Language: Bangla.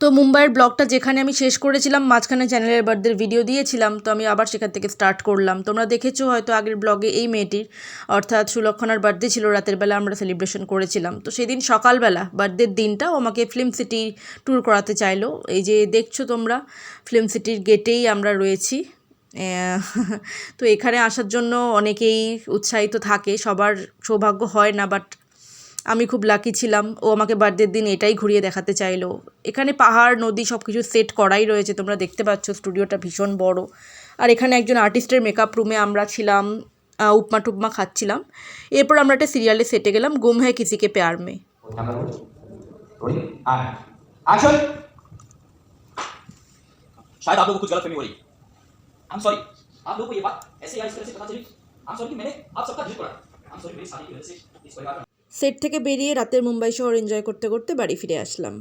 তো মুম্বাইয়ের ব্লগটা যেখানে আমি শেষ করেছিলাম, মাঝখানে চ্যানেলের বার্থডের ভিডিও দিয়েছিলাম, তো আমি আবার সেখান থেকে স্টার্ট করলাম। তোমরা দেখেছো হয়তো আগের ব্লগে এই মেয়েটির, অর্থাৎ সুলক্ষণার বার্থডে ছিল, রাতের বেলা আমরা সেলিব্রেশন করেছিলাম। তো সেদিন সকালবেলা বার্থডের দিনটা ও আমাকে ফিল্ম সিটি ট্যুর করাতে চাইলো। এই যে দেখছো তোমরা, ফিল্ম সিটির গেটেই আমরা রয়েছি। তো এখানে আসার জন্য অনেকেই উৎসাহিত থাকে, সবার সৌভাগ্য হয় না, বাট আমি খুব লাকি ছিলাম। ও আমাকে বার্থডের দিন এটাই ঘুরিয়ে দেখাতে চাইলো। এখানে পাহাড়, নদী সব কিছু সেট করাই রয়েছে, তোমরা দেখতে পাচ্ছ। স্টুডিওটা ভীষণ বড়। আর এখানে একজন আর্টিস্টের মেকআপ রুমে আমরা ছিলাম, উপমা টুপমা খাচ্ছিলাম। এরপর আমরা একটা সিরিয়ালে সেটে গেলাম, গুম হ্যায় কিসি কে প্যার মে। शायद आप लोगों को कुछ गलतफहमी हो रही है। आई एम सॉरी, आप लोगों को ये बात ऐसे या इस तरह से पता चली। आई एम सॉरी कि मैंने आप सबका दिल तोड़ा। आई एम सॉरी मेरी शादी की वजह से इस परिवार में। সেট থেকে বেরিয়ে রাতের মুম্বাই শহর এনজয় করতে করতে বাড়ি ফিরে আসলাম।